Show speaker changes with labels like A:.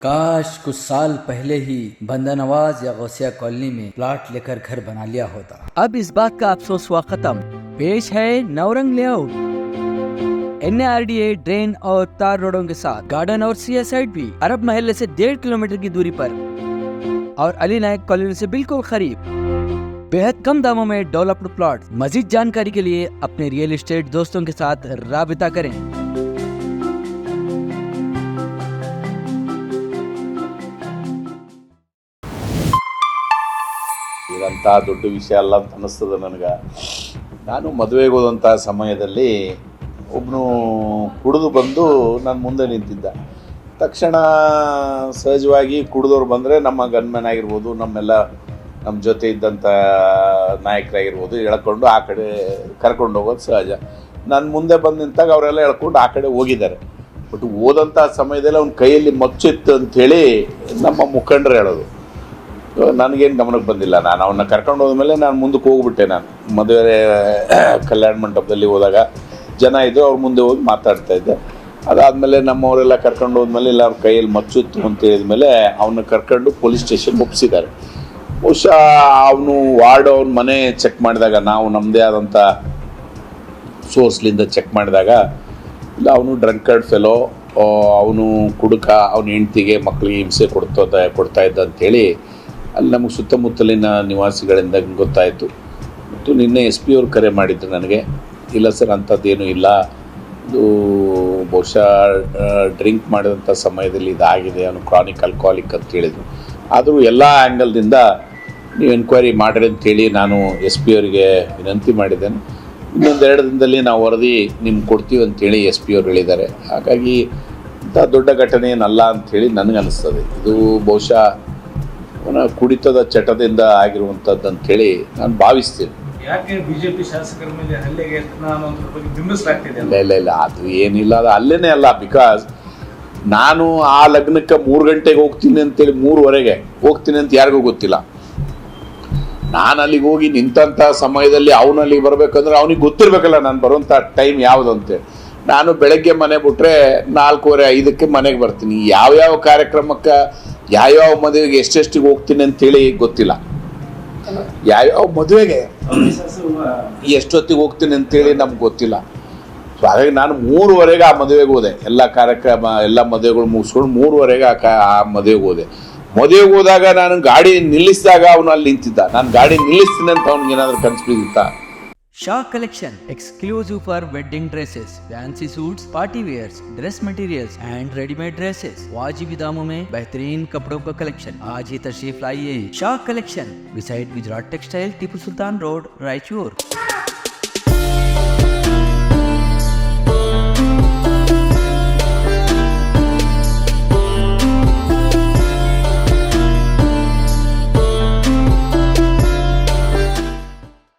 A: काश कुछ साल पहले ही बंदा नवाज या गौसिया कॉलोनी में प्लॉट लेकर घर बना लिया होता।
B: अब इस बात का अफसोस हुआ खत्म। पेश है नवरंग लेआउट, NARDA ड्रेन और तार रोडों के साथ गार्डन और सीएसाइड भी अरब महल्ले से 1.5 किलोमीटर की दूरी पर और अली नायक कॉलोनी से बिल्कुल करीब। बेहद कम दामों में डेवलप्ड प्लॉट। मजीद जानकारी के लिए अपने रियल एस्टेट दोस्तों के साथ राबिता करें।
C: ಇದಂಥ ದೊಡ್ಡ ವಿಷಯ ಅಲ್ಲ ಅಂತ ಅನ್ನಿಸ್ತದೆ ನನಗೆ. ನಾನು ಮದುವೆಗೆ ಹೋದಂಥ ಸಮಯದಲ್ಲಿ ಒಬ್ಬನು ಕುಡಿದು ಬಂದು ನನ್ನ ಮುಂದೆ ನಿಂತಿದ್ದ. ತಕ್ಷಣ ಸಹಜವಾಗಿ ಕುಡಿದವ್ರು ಬಂದರೆ ನಮ್ಮ ಗನ್ಮ್ಯಾನ್ ಆಗಿರ್ಬೋದು, ನಮ್ಮ ಜೊತೆ ಇದ್ದಂಥ ನಾಯಕರಾಗಿರ್ಬೋದು ಎಳ್ಕೊಂಡು ಆ ಕಡೆ ಕರ್ಕೊಂಡು ಹೋಗೋದು ಸಹಜ. ನನ್ನ ಮುಂದೆ ಬಂದು ನಿಂತಾಗ ಅವರೆಲ್ಲ ಎಳ್ಕೊಂಡು ಆ ಕಡೆ ಹೋಗಿದ್ದಾರೆ. ಬಟ್ ಹೋದಂಥ ಸಮಯದಲ್ಲಿ ಅವ್ನ ಕೈಯಲ್ಲಿ ಮಚ್ಚಿತ್ತು ಅಂಥೇಳಿ ನಮ್ಮ ಮುಖಂಡರು ಹೇಳೋದು. ನನಗೇನು ಗಮನಕ್ಕೆ ಬಂದಿಲ್ಲ. ನಾನು ಅವನ್ನ ಕರ್ಕೊಂಡು ಹೋದ್ಮೇಲೆ ನಾನು ಮುಂದಕ್ಕೆ ಹೋಗ್ಬಿಟ್ಟೆ. ನಾನು ಮದುವೆ ಕಲ್ಯಾಣ ಮಂಟಪದಲ್ಲಿ ಹೋದಾಗ ಜನ ಇದ್ದರು, ಅವ್ರ ಮುಂದೆ ಹೋಗಿ ಮಾತಾಡ್ತಾಯಿದ್ದೆ. ಅದಾದಮೇಲೆ ನಮ್ಮವರೆಲ್ಲ ಕರ್ಕೊಂಡು ಹೋದ್ಮೇಲೆ ಇಲ್ಲ ಅವ್ರ ಕೈಯಲ್ಲಿ ಮಚ್ಚುತ್ತು ಅಂತ ಹೇಳಿದ್ಮೇಲೆ ಅವನ್ನ ಕರ್ಕೊಂಡು ಪೊಲೀಸ್ ಸ್ಟೇಷನ್ಗೆ ಒಪ್ಪಿಸಿದ್ದಾರೆ. ಬಹುಶಃ ಅವನು ವಾರ್ಡ್ ಅವ್ನ ಮನೆ ಚೆಕ್ ಮಾಡಿದಾಗ, ನಾವು ನಮ್ಮದೇ ಆದಂಥ ಸೋರ್ಸ್ಲಿಂದ ಚೆಕ್ ಮಾಡಿದಾಗ ಇಲ್ಲ ಅವನು ಡ್ರಂಕರ್ಡ್ ಫೆಲೋ, ಅವನು ಕುಡುಕ, ಅವನ ಹೆಂಡ್ತಿಗೆ ಮಕ್ಕಳಿಗೆ ಹಿಂಸೆ ಕೊಡ್ತಾ ಇದ್ದ ಅಂಥೇಳಿ ಅಲ್ಲಿ ನಮಗೆ ಸುತ್ತಮುತ್ತಲಿನ ನಿವಾಸಿಗಳಿಂದ ಗೊತ್ತಾಯಿತು. ಮತ್ತು ನಿನ್ನೆ SP ಅವ್ರು ಕರೆ ಮಾಡಿದ್ರು ನನಗೆ, ಇಲ್ಲ ಸರ್ ಅಂಥದ್ದೇನೂ ಇಲ್ಲ, ಇದು ಬಹುಶಃ ಡ್ರಿಂಕ್ ಮಾಡಿದಂಥ ಸಮಯದಲ್ಲಿ ಇದಾಗಿದೆ, ಅವನು ಕ್ರಾನಿಕ್ ಆಲ್ಕೋಹಾಲಿಕ್ ಅಂತ ಹೇಳಿದರು. ಆದರೂ ಎಲ್ಲ ಆ್ಯಂಗಲ್ದಿಂದ ನೀವು ಎನ್ಕ್ವೈರಿ ಮಾಡಿರಿ ಅಂಥೇಳಿ ನಾನು SP ಅವರಿಗೆ ವಿನಂತಿ ಮಾಡಿದ್ದೇನೆ. ಇನ್ನೊಂದು 2 ದಿನದಲ್ಲಿ ನಾವು ವರದಿ ನಿಮ್ಗೆ ಕೊಡ್ತೀವಿ ಅಂಥೇಳಿ SP ಅವ್ರು ಹೇಳಿದ್ದಾರೆ. ಹಾಗಾಗಿ ಇಂಥ ದೊಡ್ಡ ಘಟನೆ ಏನಲ್ಲ ಅಂಥೇಳಿ ನನಗನ್ನಿಸ್ತದೆ. ಇದು ಬಹುಶಃ ಕುಡಿತದ ಚಟದಿಂದ ಆಗಿರುವಂಥದ್ದು ಅಂಥೇಳಿ ನಾನು ಭಾವಿಸ್ತೀನಿ.
D: ಯಾಕೆ ಬಿಜೆಪಿ ಶಾಸಕರ ಮೇಲೆ ಹಲ್ಲೆಗೆ ಅನ್ನೋದ್ರ ಬಗ್ಗೆ ಬಿಂಬಿಸಲಾಗ್ತಿದೆ?
C: ಇಲ್ಲ ಅದು ಏನಿಲ್ಲ, ಅದು ಅಲ್ಲೇನೇ ಅಲ್ಲ. ಬಿಕಾಸ್ ನಾನು ಆ ಲಗ್ನಕ್ಕೆ 3 ಗಂಟೆಗೆ ಹೋಗ್ತೀನಿ ಅಂತೇಳಿ 3:15 ಹೋಗ್ತೀನಿ ಅಂತ ಯಾರಿಗೂ ಗೊತ್ತಿಲ್ಲ. ನಾನು ಅಲ್ಲಿಗೆ ಹೋಗಿ ನಿಂತಹ ಸಮಯದಲ್ಲಿ ಅವನಲ್ಲಿ ಬರಬೇಕಂದ್ರೆ ಅವನಿಗೆ ಗೊತ್ತಿರಬೇಕಲ್ಲ ನಾನು ಬರುವಂಥ ಟೈಮ್ ಯಾವುದು ಅಂತೇಳಿ. ನಾನು ಬೆಳಗ್ಗೆ ಮನೆ ಬಿಟ್ಟರೆ 4:15-5ಕ್ಕೆ ಮನೆಗೆ ಬರ್ತೀನಿ. ಯಾವ್ಯಾವ ಕಾರ್ಯಕ್ರಮಕ್ಕೆ ಯಾವ್ಯಾವ ಮದುವೆಗೆ ಎಷ್ಟೆಷ್ಟಿಗೆ ಹೋಗ್ತೀನಿ ಅಂತೇಳಿ ಗೊತ್ತಿಲ್ಲ. ಯಾವ್ಯಾವ ಮದುವೆಗೆ ಎಷ್ಟೊತ್ತಿಗೆ ಹೋಗ್ತೀನಿ ಅಂತೇಳಿ ನಮ್ಗೆ ಗೊತ್ತಿಲ್ಲ. ಸೊ ಹಾಗಾಗಿ ನಾನು 3:15 ಆ ಮದುವೆಗೆ ಹೋದೆ. ಎಲ್ಲ ಕಾರ್ಯಕ್ರಮ ಎಲ್ಲ ಮದುವೆಗಳು ಮುಗಿಸ್ಕೊಂಡು 3:15 ಆ ಮದುವೆಗೆ ಹೋದೆ. ಮದುವೆಗೆ ಹೋದಾಗ ನಾನು ಗಾಡಿ ನಿಲ್ಲಿಸಿದಾಗ ಅವನು ಅಲ್ಲಿ ನಿಂತಿದ್ದ. ನಾನು ಗಾಡಿ ನಿಲ್ಲಿಸ್ತೀನಿ ಅಂತ ಅವ್ನಿಗೆ ಏನಾದರೂ ಕನಸು ಬಿದ್ದಿತ್ತಾ?
B: Shah Collection, exclusive for wedding dresses, fancy suits, party wears, dress materials and ready-made dresses. वाजिब दामों में बेहतरीन कपड़ों का कलेक्शन। आज ही तशरीफ लाइए। Shah Collection, beside Gujarat Textile, Tipu Sultan road, Raichur.